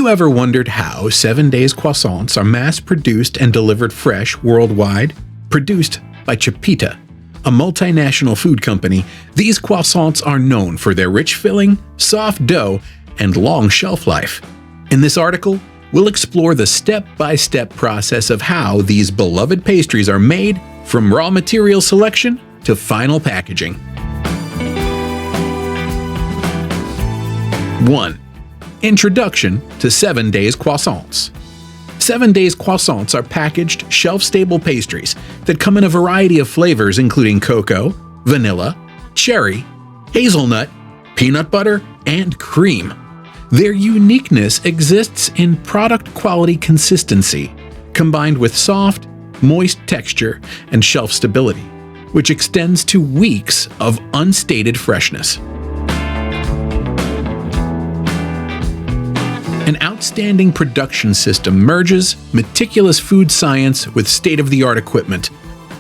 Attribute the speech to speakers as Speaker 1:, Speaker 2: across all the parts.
Speaker 1: you ever wondered how 7 Days Croissants are mass-produced and delivered fresh worldwide? Produced by Chipita, a multinational food company, these croissants are known for their rich filling, soft dough, and long shelf life. In this article, we'll explore the step-by-step process of how these beloved pastries are made, from raw material selection to final packaging. 1. Introduction to 7 Days Croissants. 7 Days Croissants are packaged, shelf-stable pastries that come in a variety of flavors including cocoa, vanilla, cherry, hazelnut, peanut butter, and cream. Their uniqueness exists in product quality consistency, combined with soft, moist texture and shelf stability, which extends to weeks of unstated freshness. An outstanding production system merges meticulous food science with state-of-the-art equipment,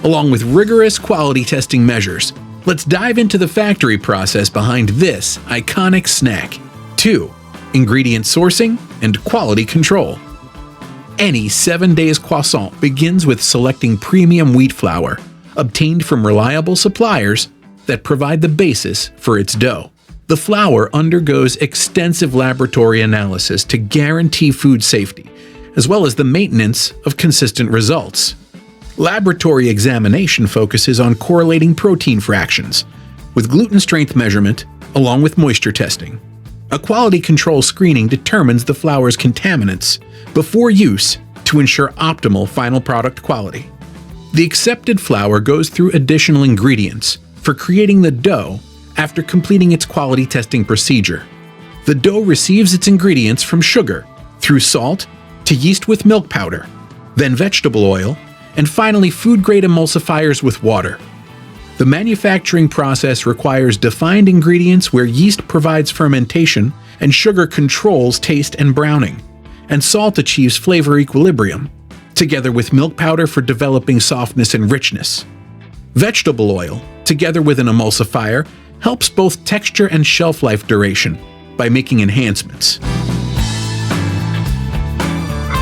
Speaker 1: along with rigorous quality testing measures. Let's dive into the factory process behind this iconic snack. 2. Ingredient sourcing and quality control. Any 7 Days Croissant begins with selecting premium wheat flour, obtained from reliable suppliers that provide the basis for its dough. The flour undergoes extensive laboratory analysis to guarantee food safety, as well as the maintenance of consistent results. Laboratory examination focuses on correlating protein fractions, with gluten strength measurement, along with moisture testing. A quality control screening determines the flour's contaminants before use to ensure optimal final product quality. The accepted flour goes through additional ingredients for creating the dough after completing its quality testing procedure. The dough receives its ingredients from sugar, through salt, to yeast with milk powder, then vegetable oil, and finally food-grade emulsifiers with water. The manufacturing process requires defined ingredients where yeast provides fermentation and sugar controls taste and browning, and salt achieves flavor equilibrium, together with milk powder for developing softness and richness. Vegetable oil, together with an emulsifier, helps both texture and shelf life duration by making enhancements.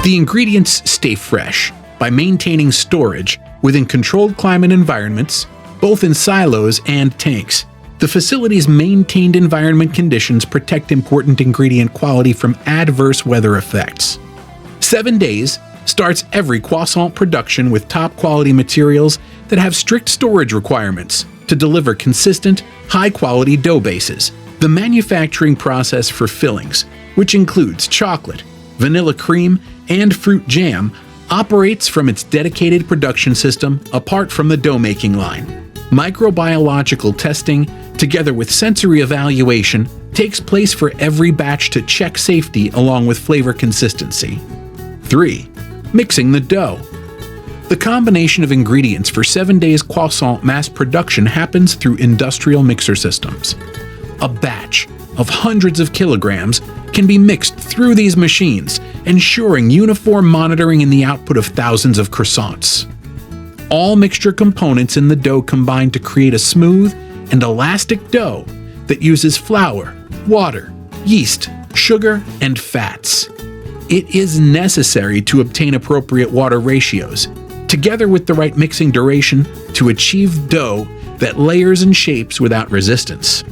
Speaker 1: The ingredients stay fresh by maintaining storage within controlled climate environments, both in silos and tanks. The facility's maintained environment conditions protect important ingredient quality from adverse weather effects. 7 Days starts every croissant production with top-quality materials that have strict storage requirements to deliver consistent, high-quality dough bases. The manufacturing process for fillings, which includes chocolate, vanilla cream, and fruit jam, operates from its dedicated production system apart from the dough-making line. Microbiological testing, together with sensory evaluation, takes place for every batch to check safety along with flavor consistency. 3. Mixing the dough. The combination of ingredients for 7 Days Croissant mass production happens through industrial mixer systems. A batch of hundreds of kilograms can be mixed through these machines, ensuring uniform monitoring in the output of thousands of croissants. All mixture components in the dough combine to create a smooth and elastic dough that uses flour, water, yeast, sugar, and fats. It is necessary to obtain appropriate water ratios, together with the right mixing duration, to achieve dough that layers and shapes without resistance.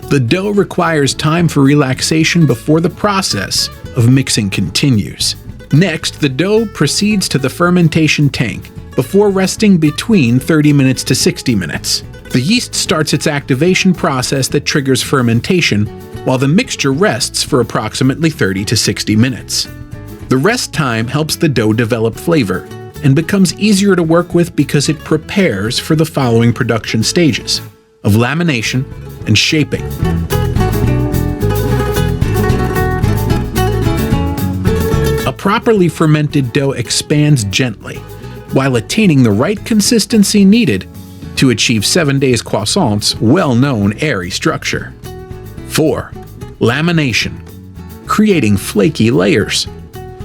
Speaker 1: The dough requires time for relaxation before the process of mixing continues. Next, the dough proceeds to the fermentation tank before resting between 30 minutes to 60 minutes. The yeast starts its activation process that triggers fermentation, while the mixture rests for approximately 30 to 60 minutes. The rest time helps the dough develop flavor and becomes easier to work with because it prepares for the following production stages of lamination and shaping. A properly fermented dough expands gently while attaining the right consistency needed to achieve 7 Days Croissants' well-known airy structure. 4. Lamination. Creating flaky layers.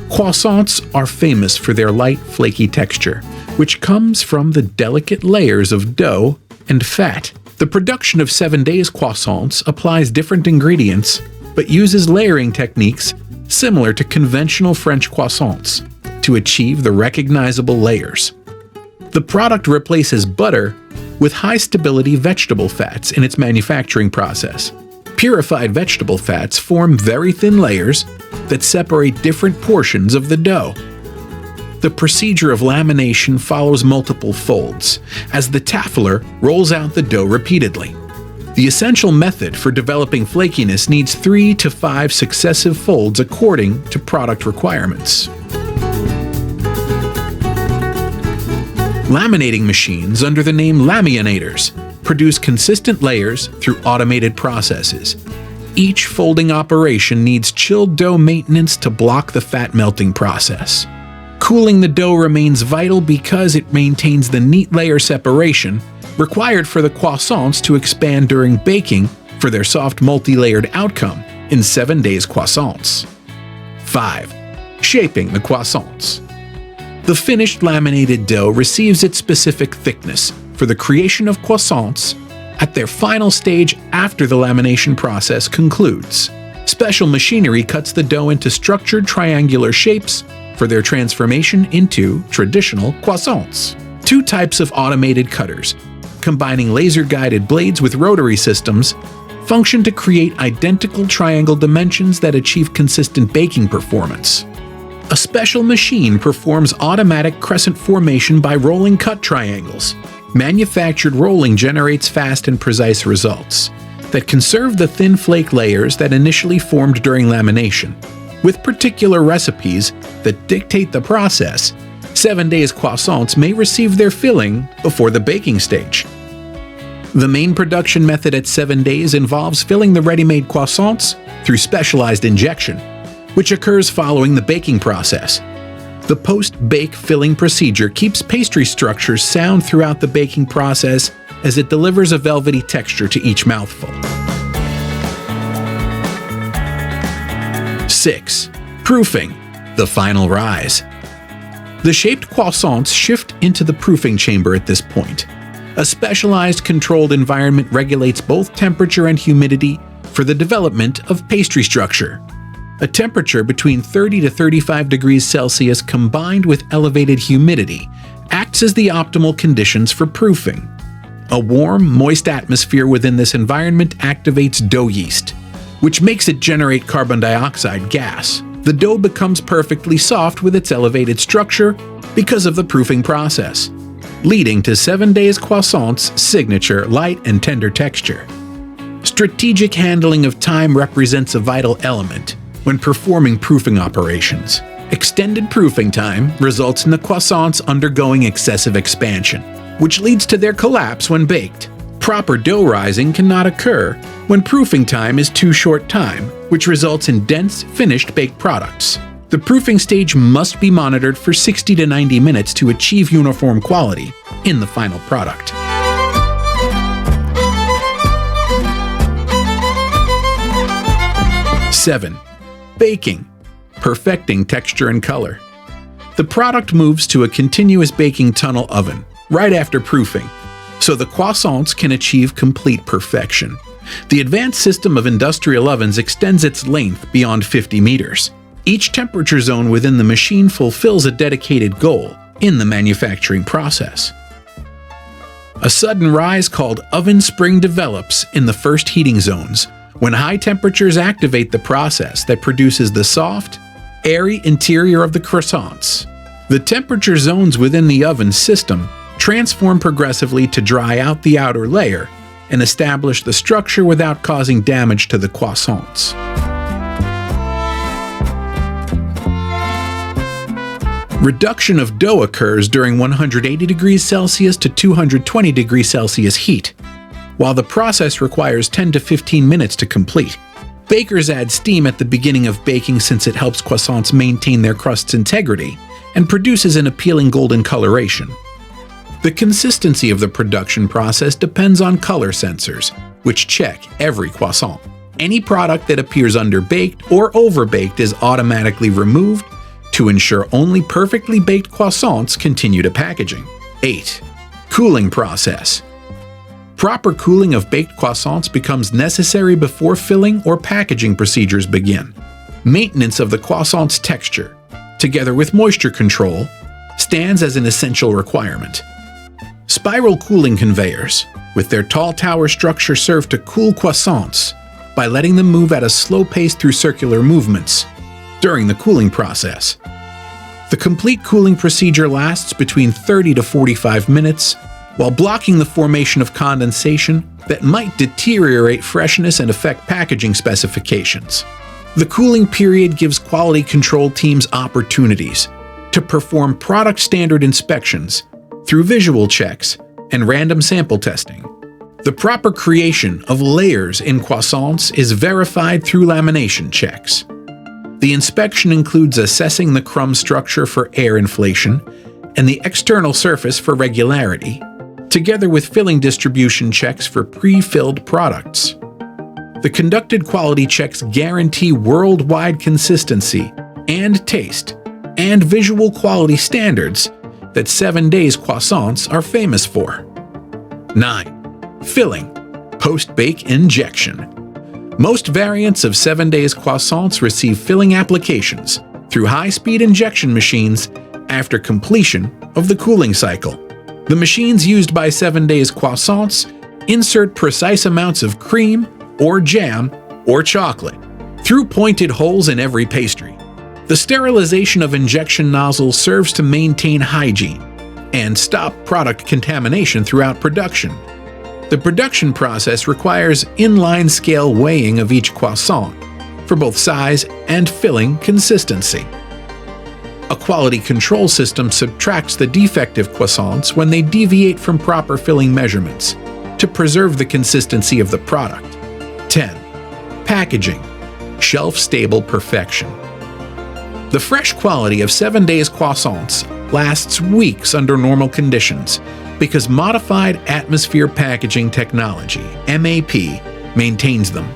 Speaker 1: Croissants are famous for their light, flaky texture, which comes from the delicate layers of dough and fat. The production of 7 Days Croissants applies different ingredients, but uses layering techniques similar to conventional French croissants, to achieve the recognizable layers. The product replaces butter with high-stability vegetable fats in its manufacturing process. Purified vegetable fats form very thin layers that separate different portions of the dough. The procedure of lamination follows multiple folds, as the taffeler rolls out the dough repeatedly. The essential method for developing flakiness needs 3 to 5 successive folds according to product requirements. Laminating machines under the name laminators produce consistent layers through automated processes. Each folding operation needs chilled dough maintenance to block the fat melting process. Cooling the dough remains vital because it maintains the neat layer separation required for the croissants to expand during baking for their soft multi-layered outcome in 7 days croissants. 5. Shaping the croissants. The finished laminated dough receives its specific thickness for the creation of croissants at their final stage after the lamination process concludes. Special machinery cuts the dough into structured triangular shapes for their transformation into traditional croissants. 2 types of automated cutters, combining laser-guided blades with rotary systems, function to create identical triangle dimensions that achieve consistent baking performance. A special machine performs automatic crescent formation by rolling cut triangles. Manufactured rolling generates fast and precise results that conserve the thin flake layers that initially formed during lamination. With particular recipes that dictate the process, 7 days croissants may receive their filling before the baking stage. The main production method at 7 days involves filling the ready-made croissants through specialized injection, which occurs following the baking process. The post-bake filling procedure keeps pastry structures sound throughout the baking process as it delivers a velvety texture to each mouthful. 6. Proofing, the final rise. The shaped croissants shift into the proofing chamber at this point. A specialized controlled environment regulates both temperature and humidity for the development of pastry structure. A temperature between 30 to 35 degrees Celsius combined with elevated humidity acts as the optimal conditions for proofing. A warm, moist atmosphere within this environment activates dough yeast, which makes it generate carbon dioxide gas. The dough becomes perfectly soft with its elevated structure because of the proofing process, leading to 7 days croissants' signature light and tender texture. Strategic handling of time represents a vital element when performing proofing operations. Extended proofing time results in the croissants undergoing excessive expansion, which leads to their collapse when baked. Proper dough rising cannot occur when proofing time is too short time, which results in dense, finished baked products. The proofing stage must be monitored for 60 to 90 minutes to achieve uniform quality in the final product. 7. Baking, perfecting texture and color. The product moves to a continuous baking tunnel oven right after proofing, so the croissants can achieve complete perfection. The advanced system of industrial ovens extends its length beyond 50 meters. Each temperature zone within the machine fulfills a dedicated goal in the manufacturing process. A sudden rise called oven spring develops in the first heating zones when high temperatures activate the process that produces the soft, airy interior of the croissants. The temperature zones within the oven system transform progressively to dry out the outer layer and establish the structure without causing damage to the croissants. Reduction of dough occurs during 180 degrees Celsius to 220 degrees Celsius heat, while the process requires 10 to 15 minutes to complete. Bakers add steam at the beginning of baking since it helps croissants maintain their crust's integrity and produces an appealing golden coloration. The consistency of the production process depends on color sensors, which check every croissant. Any product that appears underbaked or overbaked is automatically removed to ensure only perfectly baked croissants continue to packaging. 8. Cooling process. Proper cooling of baked croissants becomes necessary before filling or packaging procedures begin. Maintenance of the croissant's texture, together with moisture control, stands as an essential requirement. Spiral cooling conveyors, with their tall tower structure, serve to cool croissants by letting them move at a slow pace through circular movements during the cooling process. The complete cooling procedure lasts between 30 to 45 minutes, while blocking the formation of condensation that might deteriorate freshness and affect packaging specifications. The cooling period gives quality control teams opportunities to perform product standard inspections through visual checks and random sample testing. The proper creation of layers in croissants is verified through lamination checks. The inspection includes assessing the crumb structure for air inflation and the external surface for regularity, together with filling distribution checks for pre-filled products. The conducted quality checks guarantee worldwide consistency and taste and visual quality standards that 7 Days Croissants are famous for. 9. Filling, post-bake injection. Most variants of 7 Days Croissants receive filling applications through high-speed injection machines after completion of the cooling cycle. The machines used by 7 Days Croissants insert precise amounts of cream or jam or chocolate through pointed holes in every pastry. The sterilization of injection nozzles serves to maintain hygiene and stop product contamination throughout production. The production process requires inline scale weighing of each croissant for both size and filling consistency. A quality control system subtracts the defective croissants when they deviate from proper filling measurements to preserve the consistency of the product. 10. Packaging, shelf-stable perfection. The fresh quality of 7 Days Croissants lasts weeks under normal conditions because modified atmosphere packaging technology, MAP, maintains them.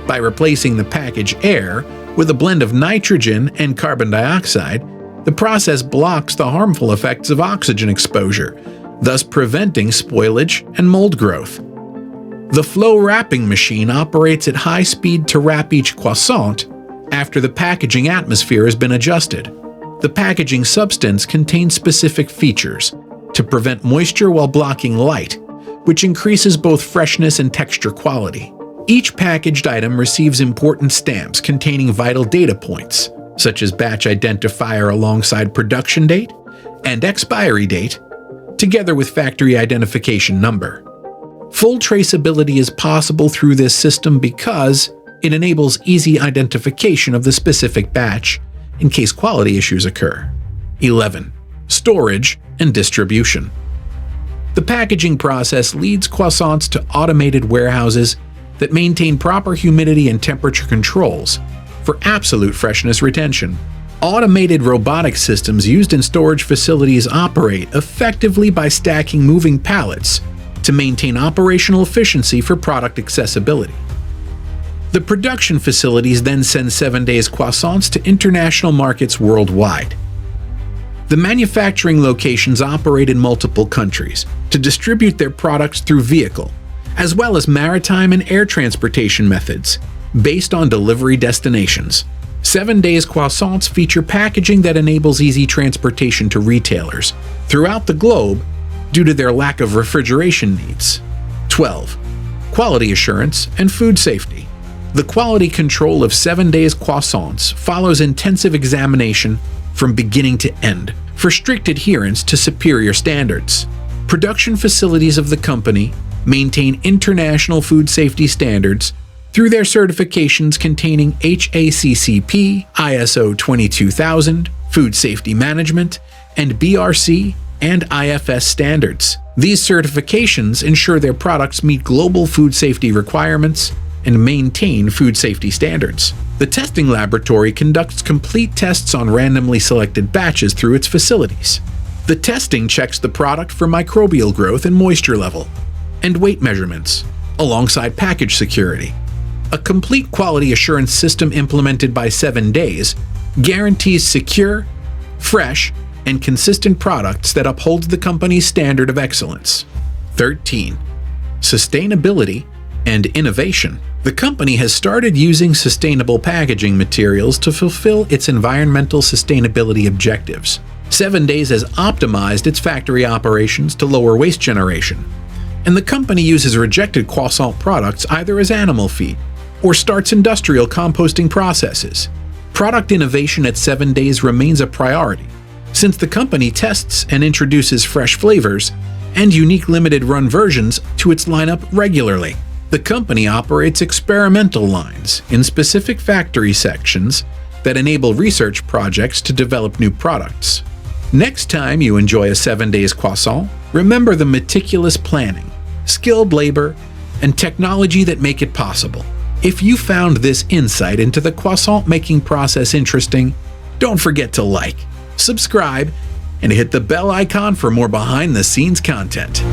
Speaker 1: By replacing the package air with a blend of nitrogen and carbon dioxide, the process blocks the harmful effects of oxygen exposure, thus preventing spoilage and mold growth. The flow wrapping machine operates at high speed to wrap each croissant after the packaging atmosphere has been adjusted. The packaging substance contains specific features to prevent moisture while blocking light, which increases both freshness and texture quality. Each packaged item receives important stamps containing vital data points, such as batch identifier alongside production date and expiry date, together with factory identification number. Full traceability is possible through this system because it enables easy identification of the specific batch in case quality issues occur. 11. Storage and distribution. The packaging process leads croissants to automated warehouses that maintain proper humidity and temperature controls for absolute freshness retention. Automated robotic systems used in storage facilities operate effectively by stacking moving pallets to maintain operational efficiency for product accessibility. The production facilities then send 7 Days Croissants to international markets worldwide. The manufacturing locations operate in multiple countries to distribute their products through vehicle, as well as maritime and air transportation methods, based on delivery destinations. 7 Days Croissants feature packaging that enables easy transportation to retailers throughout the globe due to their lack of refrigeration needs. 12. Quality assurance and food safety. The quality control of 7 Days Croissants follows intensive examination from beginning to end for strict adherence to superior standards. Production facilities of the company maintain international food safety standards through their certifications containing HACCP, ISO 22000, Food Safety Management, and BRC and IFS standards. These certifications ensure their products meet global food safety requirements and maintain food safety standards. The testing laboratory conducts complete tests on randomly selected batches through its facilities. The testing checks the product for microbial growth and moisture level, and weight measurements, alongside package security. A complete quality assurance system implemented by 7 Days guarantees secure, fresh, and consistent products that upholds the company's standard of excellence. 13. Sustainability and innovation. The company has started using sustainable packaging materials to fulfill its environmental sustainability objectives. 7 Days has optimized its factory operations to lower waste generation, and the company uses rejected croissant products either as animal feed or starts industrial composting processes. Product innovation at 7 Days remains a priority, since the company tests and introduces fresh flavors and unique limited-run versions to its lineup regularly. The company operates experimental lines in specific factory sections that enable research projects to develop new products. Next time you enjoy a 7 Days croissant, remember the meticulous planning, skilled labor, and technology that make it possible. If you found this insight into the croissant making process interesting, don't forget to like, subscribe, and hit the bell icon for more behind-the-scenes content.